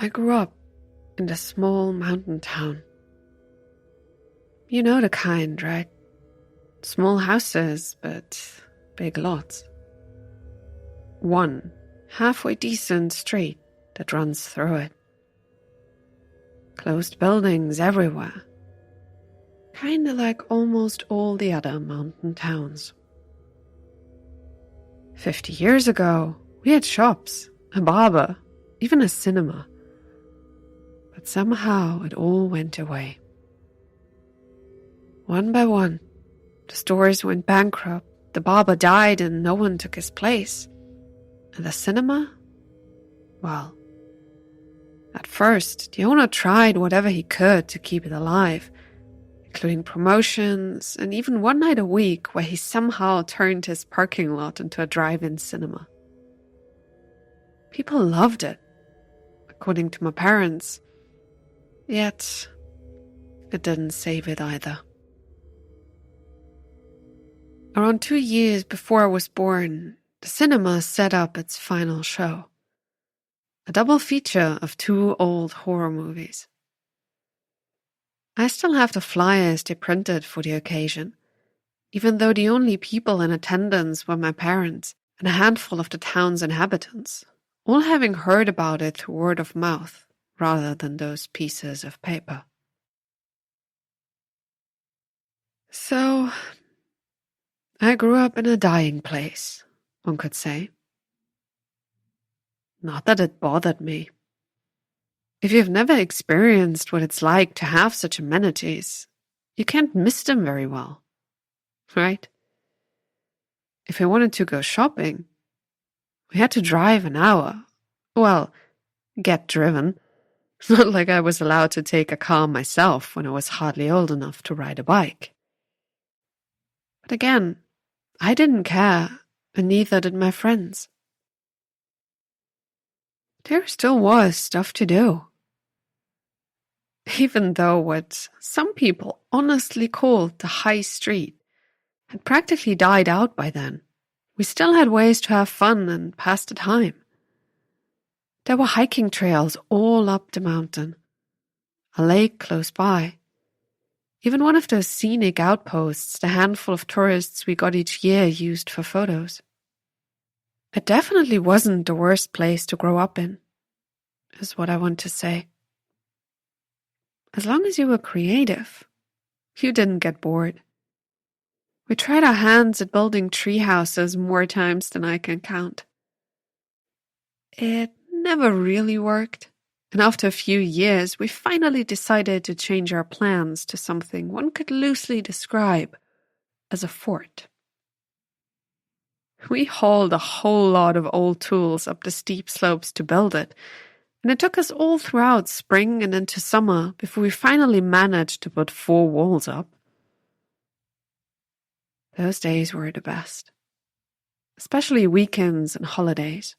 I grew up in a small mountain town. You know the kind, right? Small houses, but big lots. One halfway decent street that runs through it. Closed buildings everywhere. Kinda like almost all the other mountain towns. 50 years ago, we had shops, a barber, even a cinema. But somehow it all went away. One by one, the stores went bankrupt, the barber died and no one took his place. And the cinema? Well, at first, the owner tried whatever he could to keep it alive, including promotions and even one night a week where he somehow turned his parking lot into a drive-in cinema. People loved it, according to my parents, yet it didn't save it either. Around 2 years before I was born, the cinema set up its final show. A double feature of 2 old horror movies. I still have the flyers they printed for the occasion, even though the only people in attendance were my parents and a handful of the town's inhabitants, all having heard about it through word of mouth rather than those pieces of paper. So, I grew up in a dying place, one could say. Not that it bothered me. If you've never experienced what it's like to have such amenities, you can't miss them very well, right? If I wanted to go shopping, we had to drive an hour. Well, get driven. It's not like I was allowed to take a car myself when I was hardly old enough to ride a bike. But again, I didn't care, and neither did my friends. There still was stuff to do. Even though what some people honestly called the high street had practically died out by then, we still had ways to have fun and pass the time. There were hiking trails all up the mountain, a lake close by, even one of those scenic outposts the handful of tourists we got each year used for photos. It definitely wasn't the worst place to grow up in, is what I want to say. As long as you were creative, you didn't get bored. We tried our hands at building tree houses more times than I can count. It never really worked, and after a few years, we finally decided to change our plans to something one could loosely describe as a fort. We hauled a whole lot of old tools up the steep slopes to build it, and it took us all throughout spring and into summer before we finally managed to put 4 walls up. Those days were the best, especially weekends and holidays.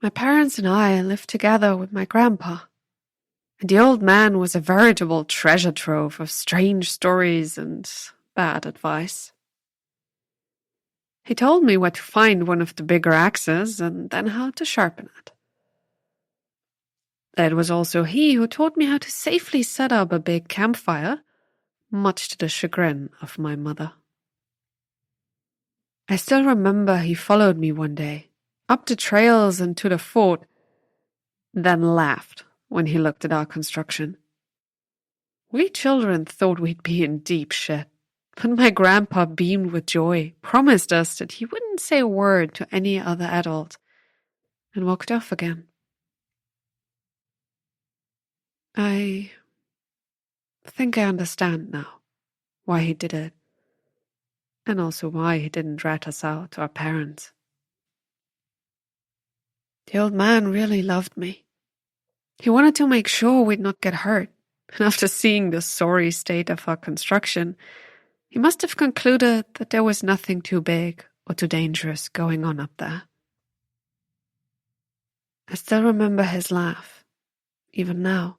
My parents and I lived together with my grandpa, and the old man was a veritable treasure trove of strange stories and bad advice. He told me where to find one of the bigger axes and then how to sharpen it. It was also he who taught me how to safely set up a big campfire, much to the chagrin of my mother. I still remember he followed me one day, up the trails and to the fort, then laughed when he looked at our construction. We children thought we'd be in deep shit. But my grandpa beamed with joy, promised us that he wouldn't say a word to any other adult, and walked off again. I think I understand now why he did it, and also why he didn't rat us out to our parents. The old man really loved me. He wanted to make sure we'd not get hurt, and after seeing the sorry state of our construction, he must have concluded that there was nothing too big or too dangerous going on up there. I still remember his laugh, even now.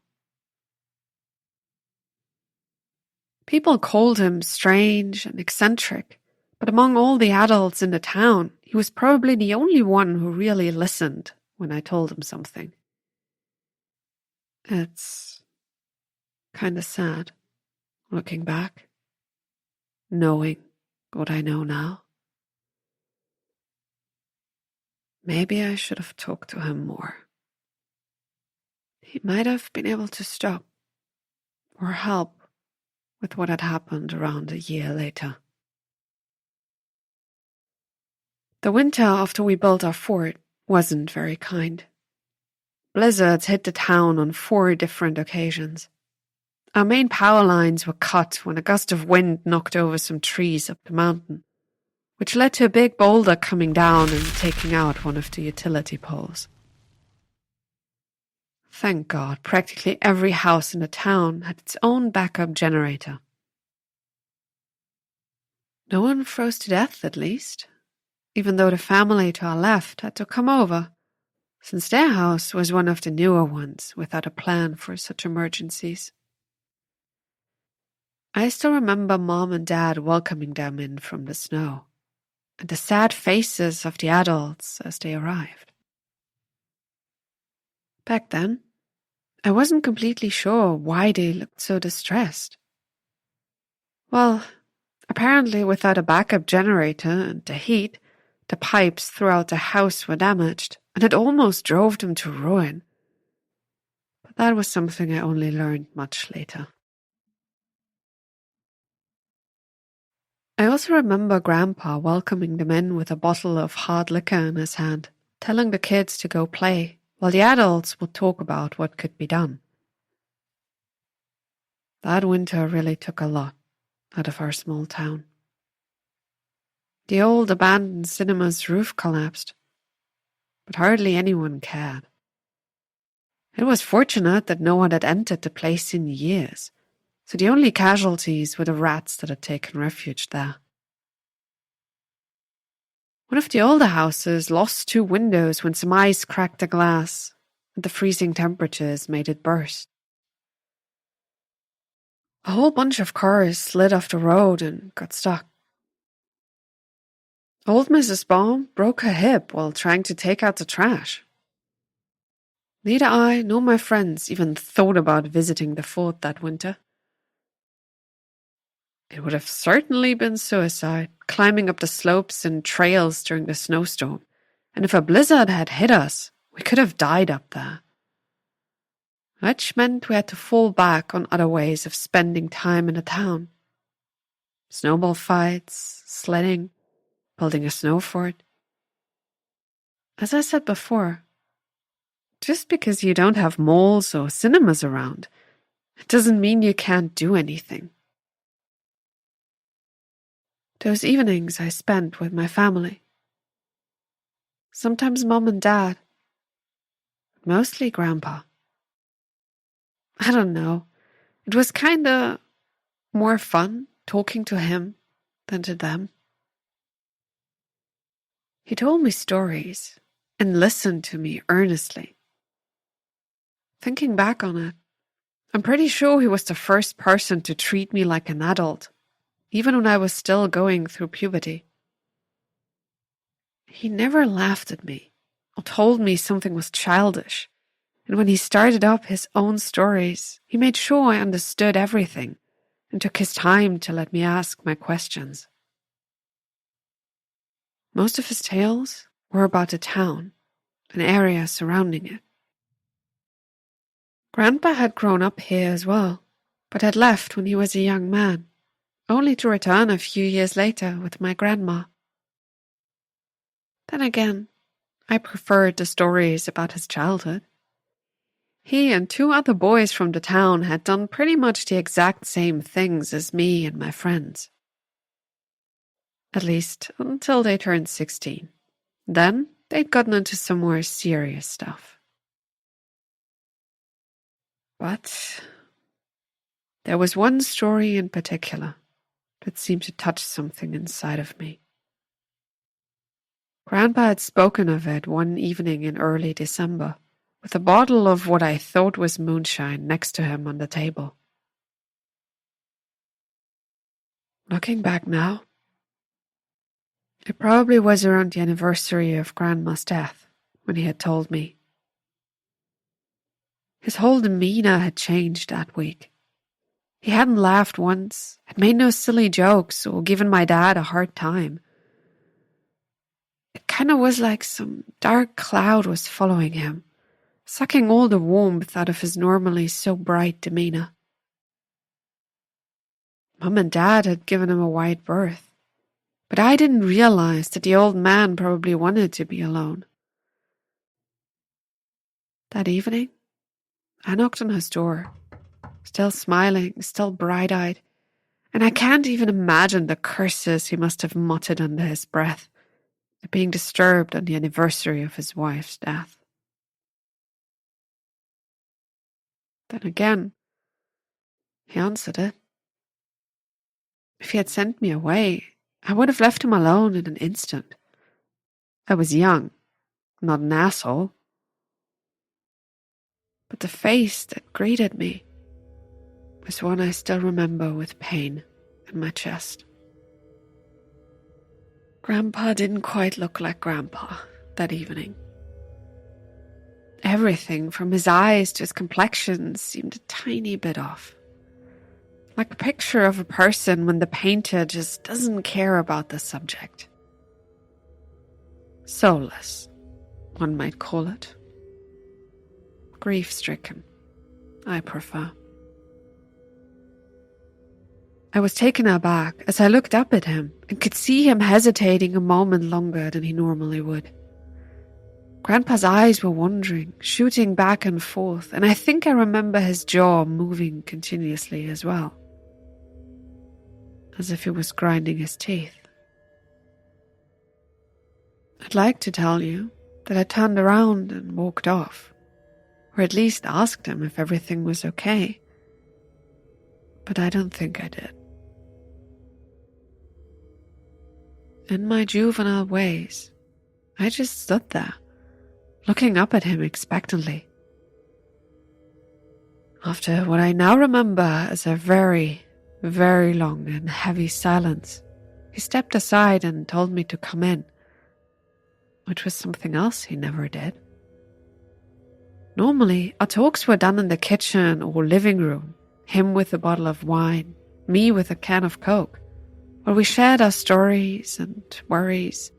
People called him strange and eccentric, but among all the adults in the town, he was probably the only one who really listened when I told him something. It's kind of sad, looking back, knowing what I know now. Maybe I should have talked to him more. He might have been able to stop or help with what had happened around a year later. The winter after we built our fort wasn't very kind. Blizzards hit the town on 4 different occasions. Our main power lines were cut when a gust of wind knocked over some trees up the mountain, which led to a big boulder coming down and taking out one of the utility poles. Thank God, practically every house in the town had its own backup generator. No one froze to death, at least, even though the family to our left had to come over, since their house was one of the newer ones without a plan for such emergencies. I still remember Mom and Dad welcoming them in from the snow, and the sad faces of the adults as they arrived. Back then, I wasn't completely sure why they looked so distressed. Well, apparently without a backup generator and the heat, the pipes throughout the house were damaged, and it almost drove them to ruin. But that was something I only learned much later. I also remember Grandpa welcoming them in with a bottle of hard liquor in his hand, telling the kids to go play, while the adults would talk about what could be done. That winter really took a lot out of our small town. The old abandoned cinema's roof collapsed, but hardly anyone cared. It was fortunate that no one had entered the place in years, so the only casualties were the rats that had taken refuge there. One of the older houses lost 2 windows when some ice cracked the glass, and the freezing temperatures made it burst. A whole bunch of cars slid off the road and got stuck. Old Mrs. Baum broke her hip while trying to take out the trash. Neither I nor my friends even thought about visiting the fort that winter. It would have certainly been suicide, climbing up the slopes and trails during the snowstorm, and if a blizzard had hit us, we could have died up there. Which meant we had to fall back on other ways of spending time in the town. Snowball fights, sledding, building a snow fort. As I said before, just because you don't have malls or cinemas around, it doesn't mean you can't do anything. Those evenings I spent with my family. Sometimes Mom and Dad, but mostly Grandpa. I don't know, it was kinda more fun talking to him than to them. He told me stories and listened to me earnestly. Thinking back on it, I'm pretty sure he was the first person to treat me like an adult, even when I was still going through puberty. He never laughed at me or told me something was childish, and when he started up his own stories, he made sure I understood everything and took his time to let me ask my questions. Most of his tales were about the town and area surrounding it. Grandpa had grown up here as well, but had left when he was a young man, only to return a few years later with my grandma. Then again, I preferred the stories about his childhood. He and 2 other boys from the town had done pretty much the exact same things as me and my friends. At least until they turned 16. Then they'd gotten into some more serious stuff. But there was one story in particular that seemed to touch something inside of me. Grandpa had spoken of it one evening in early December, with a bottle of what I thought was moonshine next to him on the table. Looking back now, it probably was around the anniversary of Grandma's death, when he had told me. His whole demeanour had changed that week. He hadn't laughed once, had made no silly jokes, or given my dad a hard time. It kind of was like some dark cloud was following him, sucking all the warmth out of his normally so bright demeanour. Mum and Dad had given him a wide berth, but I didn't realize that the old man probably wanted to be alone. That evening, I knocked on his door, still smiling, still bright-eyed, and I can't even imagine the curses he must have muttered under his breath at being disturbed on the anniversary of his wife's death. Then again, he answered it. If he had sent me away, I would have left him alone in an instant. I was young, not an asshole. But the face that greeted me was one I still remember with pain in my chest. Grandpa didn't quite look like Grandpa that evening. Everything from his eyes to his complexion seemed a tiny bit off. Like a picture of a person when the painter just doesn't care about the subject. Soulless, one might call it. Grief-stricken, I prefer. I was taken aback as I looked up at him and could see him hesitating a moment longer than he normally would. Grandpa's eyes were wandering, shooting back and forth, and I think I remember his jaw moving continuously as well, as if he was grinding his teeth. I'd like to tell you that I turned around and walked off, or at least asked him if everything was okay, but I don't think I did. In my juvenile ways, I just stood there, looking up at him expectantly. After what I now remember as a very, very long and heavy silence, he stepped aside and told me to come in, which was something else he never did. Normally, our talks were done in the kitchen or living room, him with a bottle of wine, me with a can of Coke, where we shared our stories and worries.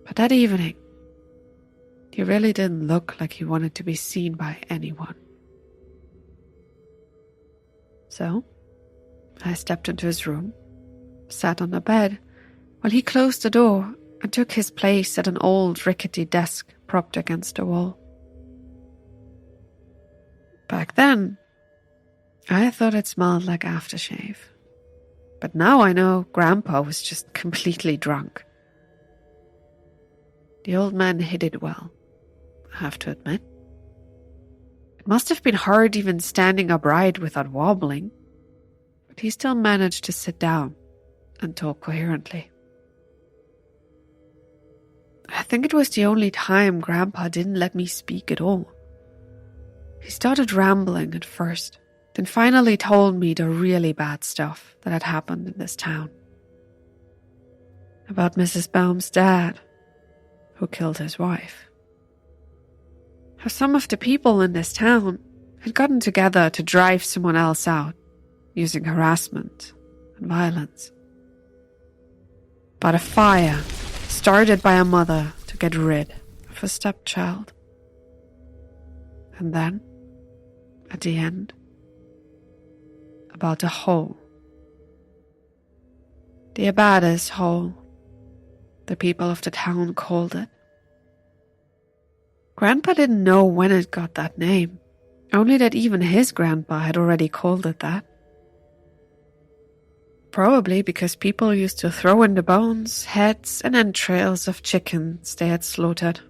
But that evening, he really didn't look like he wanted to be seen by anyone. So, I stepped into his room, sat on the bed, while he closed the door and took his place at an old rickety desk propped against the wall. Back then, I thought it smelled like aftershave. But now I know Grandpa was just completely drunk. The old man hid it well, I have to admit. It must have been hard even standing upright without wobbling, but he still managed to sit down and talk coherently. I think it was the only time Grandpa didn't let me speak at all. He started rambling at first, then finally told me the really bad stuff that had happened in this town. About Mrs. Baum's dad, who killed his wife. How some of the people in this town had gotten together to drive someone else out, using harassment and violence. About a fire started by a mother to get rid of a stepchild. And then, at the end, about a hole. The Abatis Hole, the people of the town called it. Grandpa didn't know when it got that name, only that even his grandpa had already called it that. Probably because people used to throw in the bones, heads, and entrails of chickens they had slaughtered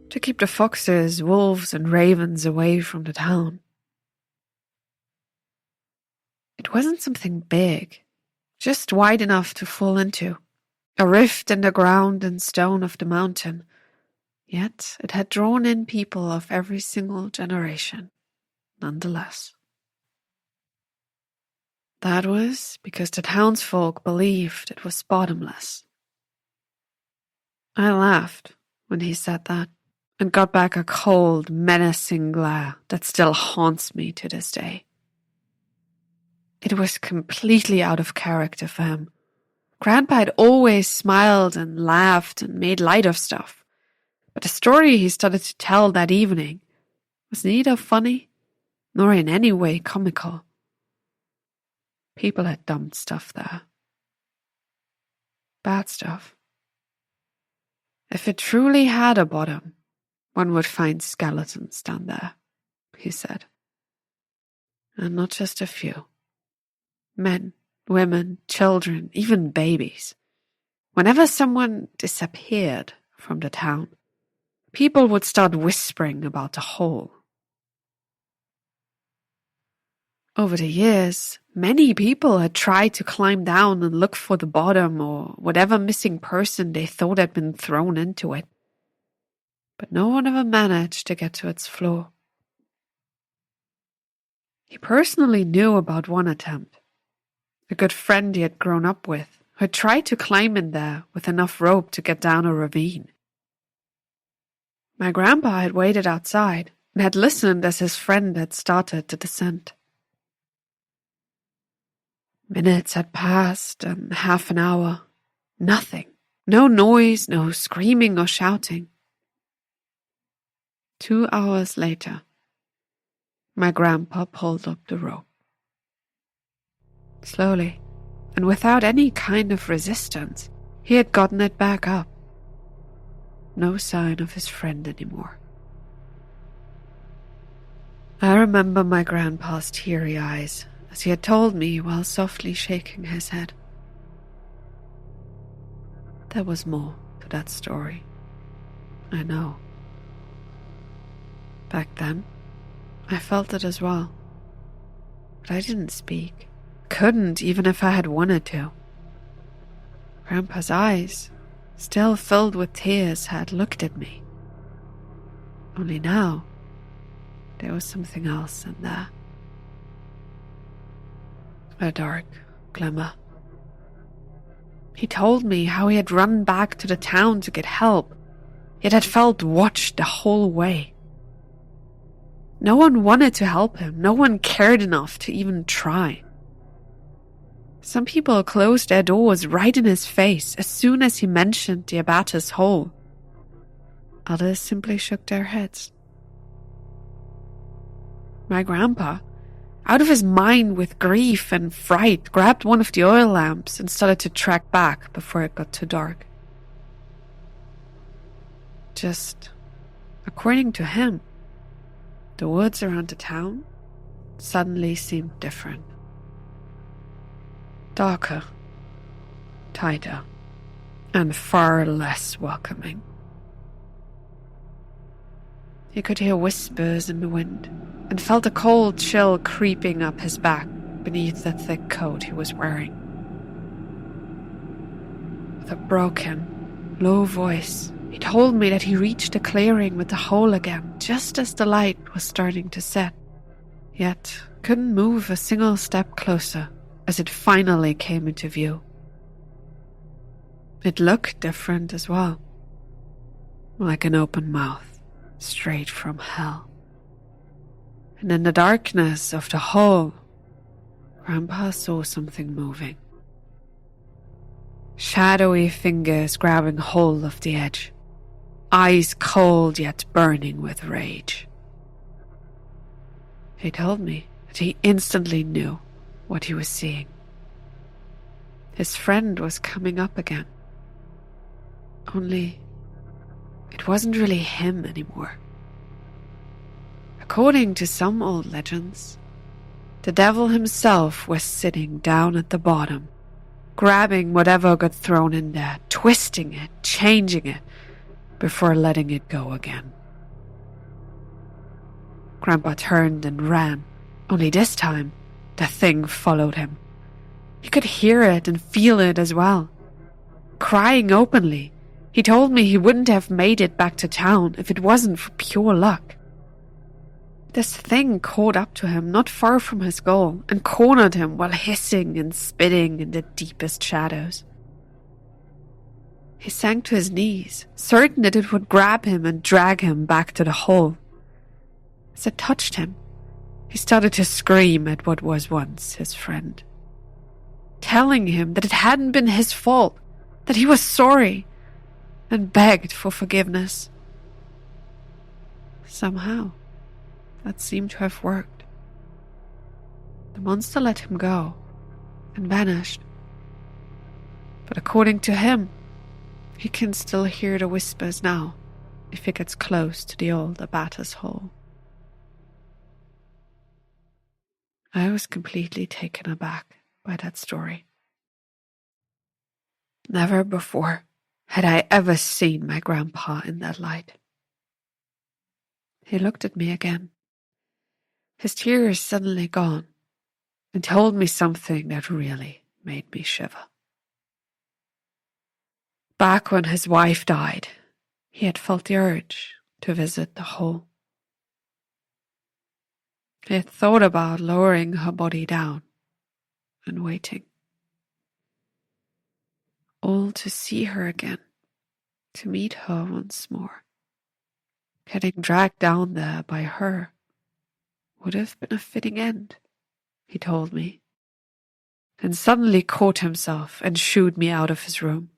to keep the foxes, wolves, and ravens away from the town. It wasn't something big, just wide enough to fall into, a rift in the ground and stone of the mountain. Yet it had drawn in people of every single generation, nonetheless. That was because the townsfolk believed it was bottomless. I laughed when he said that, and got back a cold, menacing glare that still haunts me to this day. It was completely out of character for him. Grandpa had always smiled and laughed and made light of stuff, but the story he started to tell that evening was neither funny nor in any way comical. People had dumped stuff there. Bad stuff. If it truly had a bottom, one would find skeletons down there, he said. And not just a few. Men, women, children, even babies. Whenever someone disappeared from the town, people would start whispering about the hole. Over the years, many people had tried to climb down and look for the bottom or whatever missing person they thought had been thrown into it. But no one ever managed to get to its floor. He personally knew about one attempt. A good friend he had grown up with, who had tried to climb in there with enough rope to get down a ravine. My grandpa had waited outside and had listened as his friend had started the descent. Minutes had passed and half an hour. Nothing. No noise, no screaming or shouting. 2 hours later, my grandpa pulled up the rope. Slowly, and without any kind of resistance, he had gotten it back up. No sign of his friend anymore. I remember my grandpa's teary eyes as he had told me while softly shaking his head. There was more to that story. I know. Back then, I felt it as well. But I didn't speak. Couldn't, even if I had wanted to. Grandpa's eyes, still filled with tears, had looked at me. Only now, there was something else in there. A dark glimmer. He told me how he had run back to the town to get help, yet had felt watched the whole way. No one wanted to help him. No one cared enough to even try. Some people closed their doors right in his face as soon as he mentioned the Abatis Hole. Others simply shook their heads. My grandpa, out of his mind with grief and fright, grabbed one of the oil lamps and started to trek back before it got too dark. Just, according to him, the woods around the town suddenly seemed different. Darker, tighter, and far less welcoming. He could hear whispers in the wind and felt a cold chill creeping up his back beneath the thick coat he was wearing. With a broken, low voice, he told me that he reached the clearing with the hole again just as the light was starting to set, yet couldn't move a single step closer as it finally came into view. It looked different as well, like an open mouth straight from hell. And in the darkness of the hole, Grandpa saw something moving. Shadowy fingers grabbing hold of the edge, eyes cold yet burning with rage. He told me that he instantly knew what he was seeing. His friend was coming up again. Only, it wasn't really him anymore. According to some old legends, the devil himself was sitting down at the bottom, grabbing whatever got thrown in there, twisting it, changing it, before letting it go again. Grandpa turned and ran, only this time, the thing followed him. He could hear it and feel it as well. Crying openly, he told me he wouldn't have made it back to town if it wasn't for pure luck. This thing caught up to him not far from his goal and cornered him while hissing and spitting in the deepest shadows. He sank to his knees, certain that it would grab him and drag him back to the hole. As it touched him, he started to scream at what was once his friend, telling him that it hadn't been his fault, that he was sorry, and begged for forgiveness. Somehow, that seemed to have worked. The monster let him go and vanished. But according to him, he can still hear the whispers now if he gets close to the old Abatis Hole. I was completely taken aback by that story. Never before had I ever seen my grandpa in that light. He looked at me again, his tears suddenly gone, and told me something that really made me shiver. Back when his wife died, he had felt the urge to visit the hole. He had thought about lowering her body down and waiting. All to see her again, to meet her once more. Getting dragged down there by her would have been a fitting end, he told me, and suddenly caught himself and shooed me out of his room.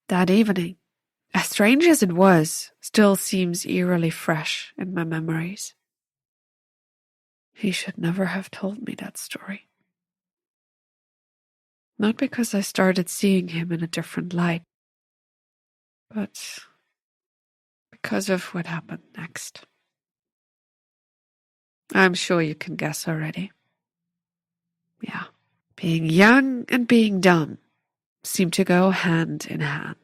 That evening, as strange as it was, still seems eerily fresh in my memories. He should never have told me that story. Not because I started seeing him in a different light, but because of what happened next. I'm sure you can guess already. Yeah, being young and being dumb seemed to go hand in hand.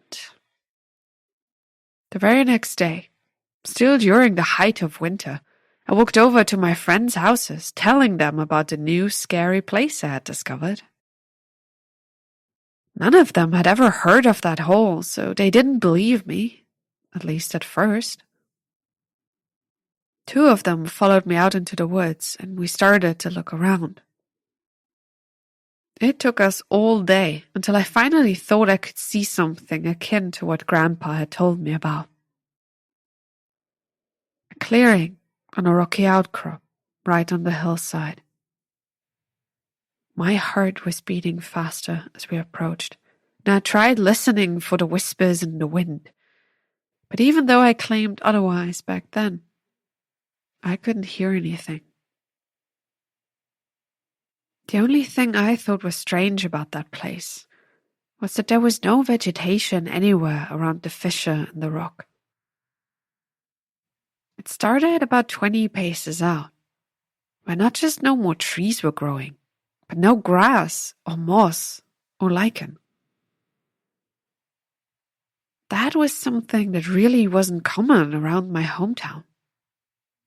The very next day, still during the height of winter, I walked over to my friends' houses, telling them about the new scary place I had discovered. None of them had ever heard of that hole, so they didn't believe me, at least at first. 2 of them followed me out into the woods, and we started to look around. It took us all day until I finally thought I could see something akin to what Grandpa had told me about. A clearing on a rocky outcrop right on the hillside. My heart was beating faster as we approached, and I tried listening for the whispers in the wind. But even though I claimed otherwise back then, I couldn't hear anything. The only thing I thought was strange about that place was that there was no vegetation anywhere around the fissure in the rock. It started about 20 paces out, where not just no more trees were growing, but no grass or moss or lichen. That was something that really wasn't common around my hometown.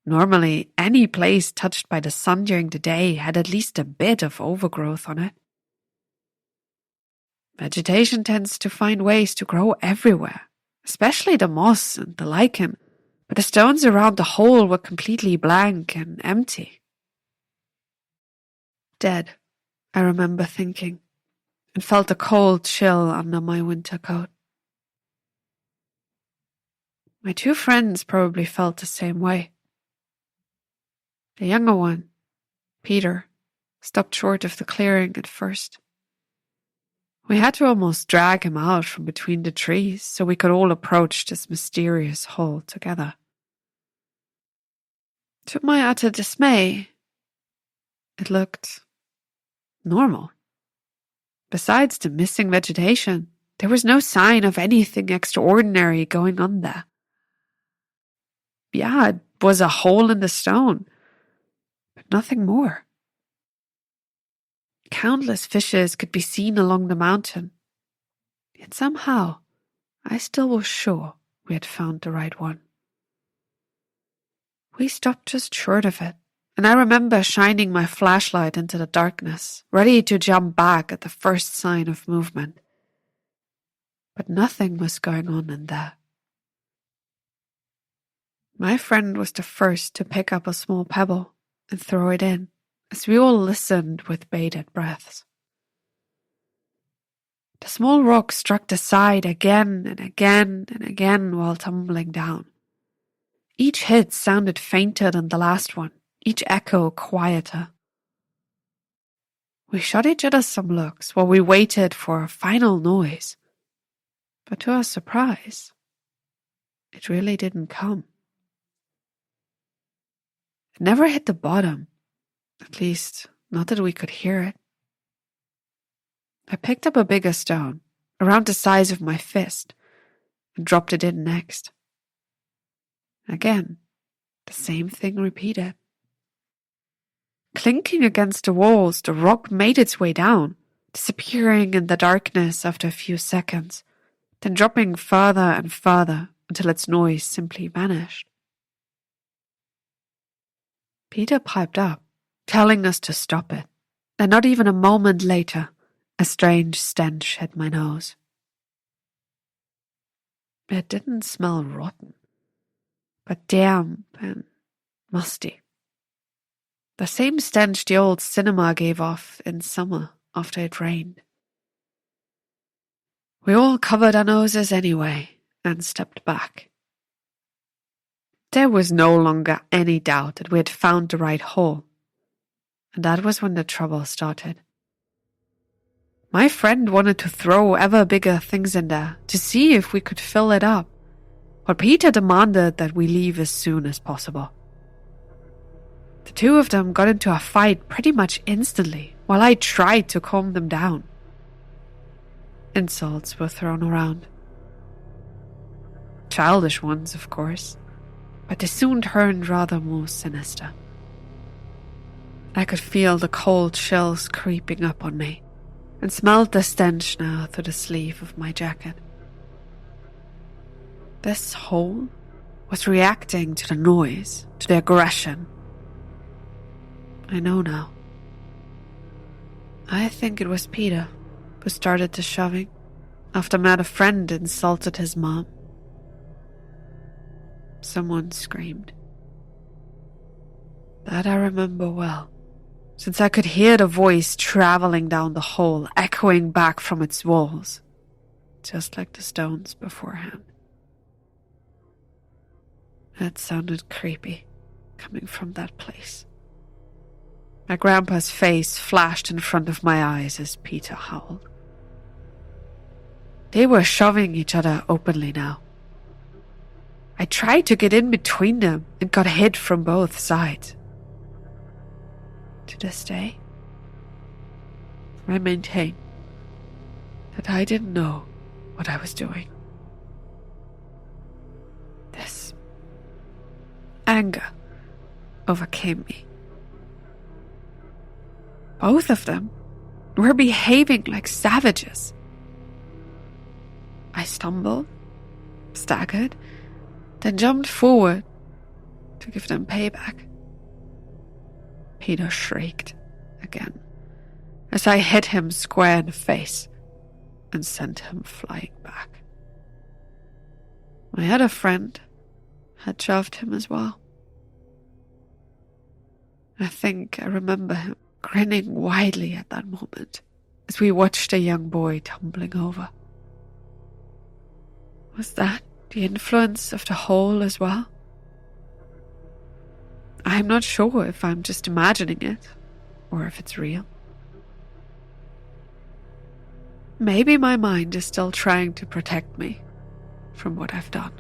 Normally, any place touched by the sun during the day had at least a bit of overgrowth on it. Vegetation tends to find ways to grow everywhere, especially the moss and the lichen, but the stones around the hole were completely blank and empty. Dead, I remember thinking, and felt a cold chill under my winter coat. My 2 friends probably felt the same way. The younger one, Peter, stopped short of the clearing at first. We had to almost drag him out from between the trees so we could all approach this mysterious hole together. To my utter dismay, it looked normal. Besides the missing vegetation, there was no sign of anything extraordinary going on there. Yeah, it was a hole in the stone, but nothing more. Countless fishes could be seen along the mountain, yet somehow I still was sure we had found the right one. We stopped just short of it, and I remember shining my flashlight into the darkness, ready to jump back at the first sign of movement. But nothing was going on in there. My friend was the first to pick up a small pebble and throw it in, as we all listened with bated breaths. The small rock struck the side again and again and again while tumbling down. Each hit sounded fainter than the last one, each echo quieter. We shot each other some looks while we waited for a final noise. But to our surprise, it really didn't come. It never hit the bottom, at least not that we could hear it. I picked up a bigger stone, around the size of my fist, and dropped it in next. Again, the same thing repeated. Clinking against the walls, the rock made its way down, disappearing in the darkness after a few seconds, then dropping further and further until its noise simply vanished. Peter piped up, telling us to stop it, and not even a moment later, a strange stench hit my nose. It didn't smell rotten, but damp and musty. The same stench the old cinema gave off in summer after it rained. We all covered our noses anyway and stepped back. There was no longer any doubt that we had found the right hole, and that was when the trouble started. My friend wanted to throw ever bigger things in there to see if we could fill it up, but Peter demanded that we leave as soon as possible. The two of them got into a fight pretty much instantly while I tried to calm them down. Insults were thrown around. Childish ones, of course, but they soon turned rather more sinister. I could feel the cold chills creeping up on me, and smelled the stench now through the sleeve of my jacket. This hole was reacting to the noise, to the aggression. I know now. I think it was Peter who started the shoving after Matt, a friend, insulted his mom. Someone screamed. That I remember well, since I could hear the voice traveling down the hole, echoing back from its walls, just like the stones beforehand. It sounded creepy, coming from that place. My grandpa's face flashed in front of my eyes as Peter howled. They were shoving each other openly now. I tried to get in between them and got hit from both sides. To this day, I maintain that I didn't know what I was doing. This anger overcame me. Both of them were behaving like savages. I stumbled, staggered, then jumped forward to give them payback. Peter shrieked again as I hit him square in the face and sent him flying back. My other friend had shoved him as well. I think I remember him grinning widely at that moment as we watched a young boy tumbling over. Was that the influence of the hole as well? I'm not sure if I'm just imagining it or if it's real. Maybe my mind is still trying to protect me from what I've done.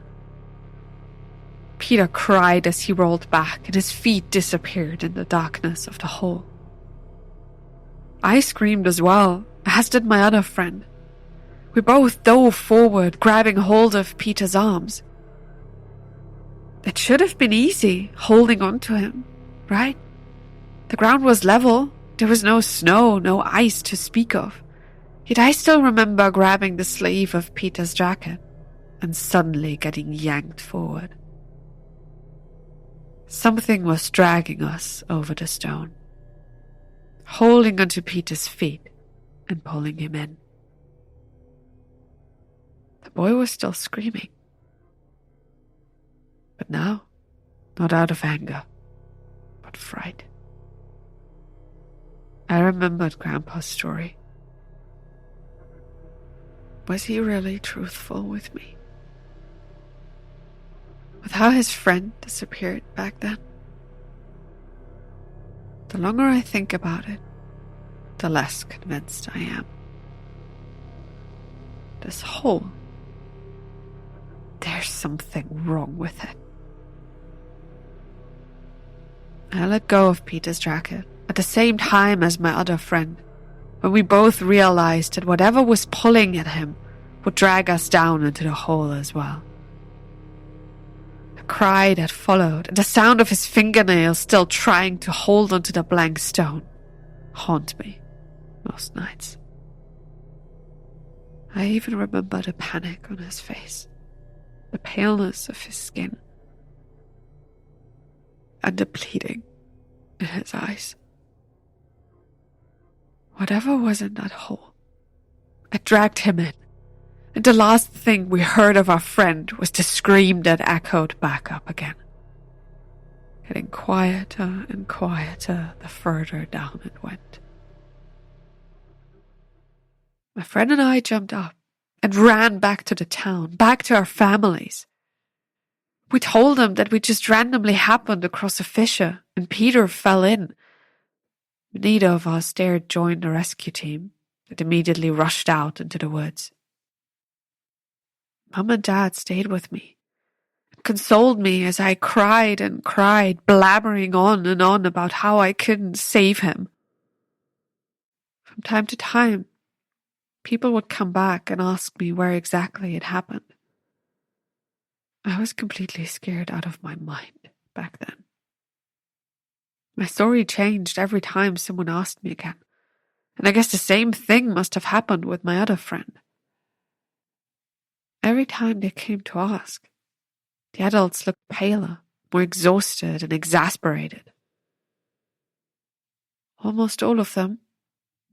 Peter cried as he rolled back and his feet disappeared in the darkness of the hole. I screamed as well, as did my other friend. We both dove forward, grabbing hold of Peter's arms. It should have been easy, holding on to him, right? The ground was level, there was no snow, no ice to speak of. Yet I still remember grabbing the sleeve of Peter's jacket and suddenly getting yanked forward. Something was dragging us over the stone, holding onto Peter's feet and pulling him in. The boy was still screaming, but now not out of anger, but fright. I remembered Grandpa's story. Was he really truthful with me? With how his friend disappeared back then? The longer I think about it, the less convinced I am. This hole, there's something wrong with it. I let go of Peter's jacket at the same time as my other friend, when we both realized that whatever was pulling at him would drag us down into the hole as well. The cry that followed and the sound of his fingernails still trying to hold onto the blank stone haunt me most nights. I even remember the panic on his face, the paleness of his skin, and the pleading in his eyes. Whatever was in that hole, I dragged him in, and the last thing we heard of our friend was the scream that echoed back up again, getting quieter and quieter the further down it went. My friend and I jumped up and ran back to the town, back to our families. We told them that we just randomly happened across a fissure and Peter fell in. Neither of us dared join the rescue team that immediately rushed out into the woods. Mum and Dad stayed with me and consoled me as I cried and cried, blabbering on and on about how I couldn't save him. From time to time, people would come back and ask me where exactly it happened. I was completely scared out of my mind back then. My story changed every time someone asked me again, and I guess the same thing must have happened with my other friend. Every time they came to ask, the adults looked paler, more exhausted and exasperated. Almost all of them,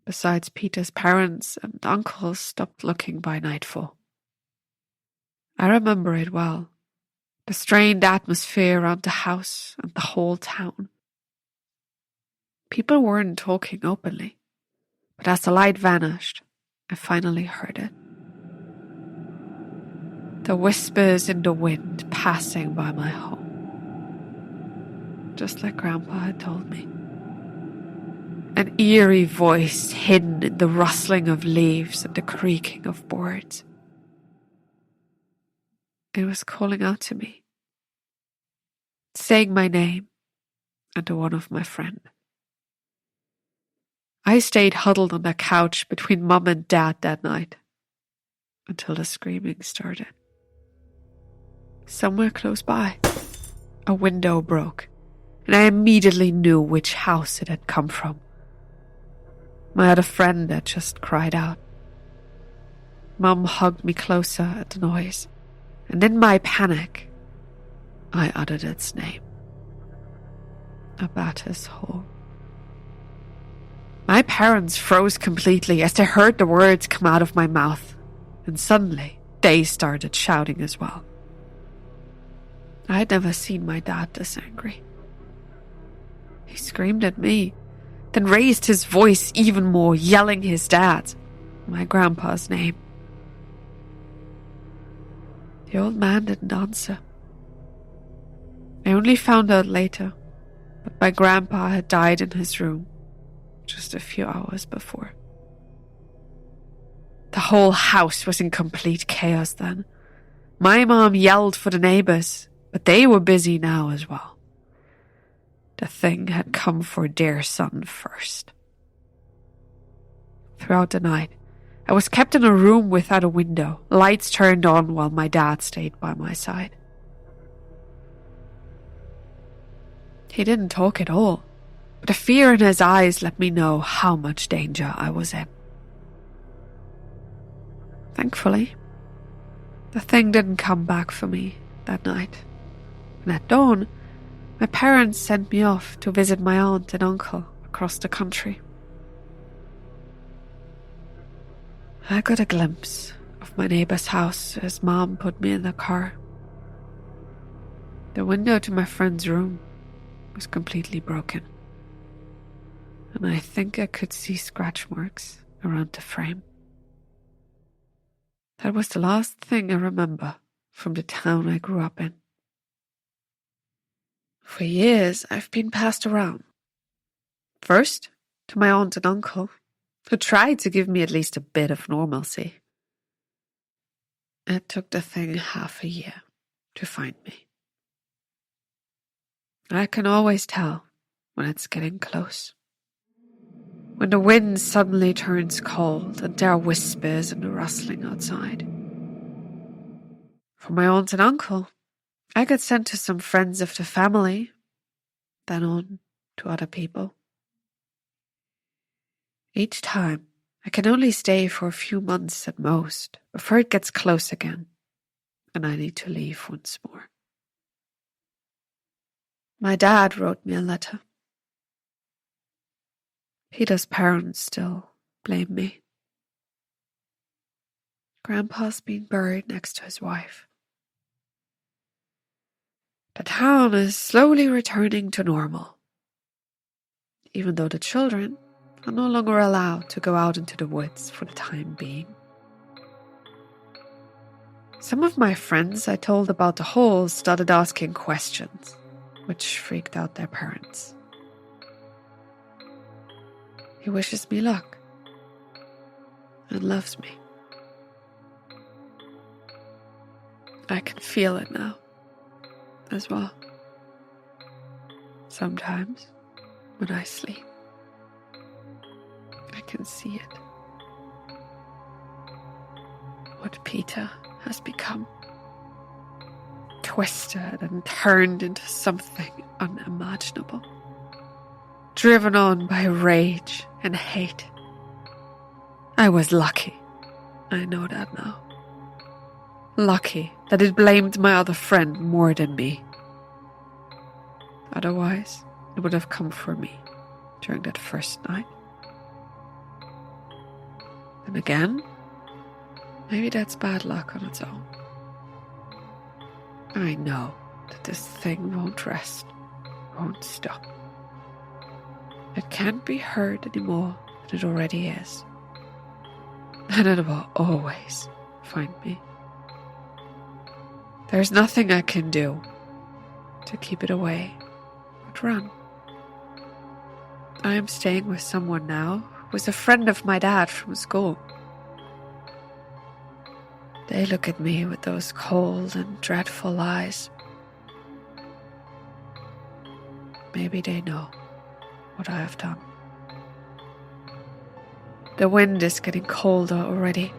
besides Peter's parents and uncles, stopped looking by nightfall. I remember it well, the strained atmosphere around the house and the whole town. People weren't talking openly, but as the light vanished, I finally heard it. The whispers in the wind passing by my home, just like Grandpa had told me. An eerie voice hidden in the rustling of leaves and the creaking of boards. It was calling out to me, saying my name and the one of my friend. I stayed huddled on the couch between Mum and Dad that night until the screaming started. Somewhere close by, a window broke, and I immediately knew which house it had come from. My other friend had just cried out. Mum hugged me closer at the noise, and in my panic, I uttered its name. Abatis Hole. My parents froze completely as they heard the words come out of my mouth, and suddenly they started shouting as well. I had never seen my dad this angry. He screamed at me, then raised his voice even more, yelling his dad's, my grandpa's name. The old man didn't answer. I only found out later that my grandpa had died in his room just a few hours before. The whole house was in complete chaos then. My mom yelled for the neighbors, but they were busy now as well. The thing had come for their son first. Throughout the night, I was kept in a room without a window, lights turned on while my dad stayed by my side. He didn't talk at all, but the fear in his eyes let me know how much danger I was in. Thankfully, the thing didn't come back for me that night. And at dawn, my parents sent me off to visit my aunt and uncle across the country. I got a glimpse of my neighbor's house as Mom put me in the car. The window to my friend's room was completely broken, and I think I could see scratch marks around the frame. was the last thing I remember from the town I grew up in. For years, I've been passed around. First, to my aunt and uncle, who tried to give me at least a bit of normalcy. It took the thing half a year to find me. I can always tell when it's getting close. When the wind suddenly turns cold and there are whispers and a rustling outside. For my aunt and uncle, I got sent to some friends of the family, then on to other people. Each time, I can only stay for a few months at most before it gets close again, and I need to leave once more. My dad wrote me a letter. Peter's parents still blame me. Grandpa's been buried next to his wife. The town is slowly returning to normal, even though the children are no longer allowed to go out into the woods for the time being. Some of my friends I told about the hole started asking questions, which freaked out their parents. He wishes me luck and loves me. I can feel it now as well. Sometimes when I sleep, I can see it. What Peter has become. Twisted and turned into something unimaginable. Driven on by rage and hate. I was lucky. I know that now. Lucky that it blamed my other friend more than me. Otherwise, it would have come for me during that first night. And again, maybe that's bad luck on its own. I know that this thing won't rest, won't stop. It can't be heard any more than it already is. And it will always find me. There's nothing I can do to keep it away but run. I am staying with someone now who was a friend of my dad from school. They look at me with those cold and dreadful eyes. Maybe they know what I have done. The wind is getting colder already.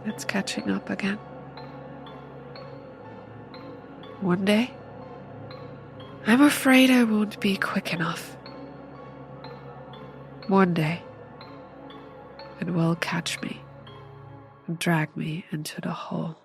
It's catching up again. One day, I'm afraid I won't be quick enough. One day, it will catch me and drag me into the hole.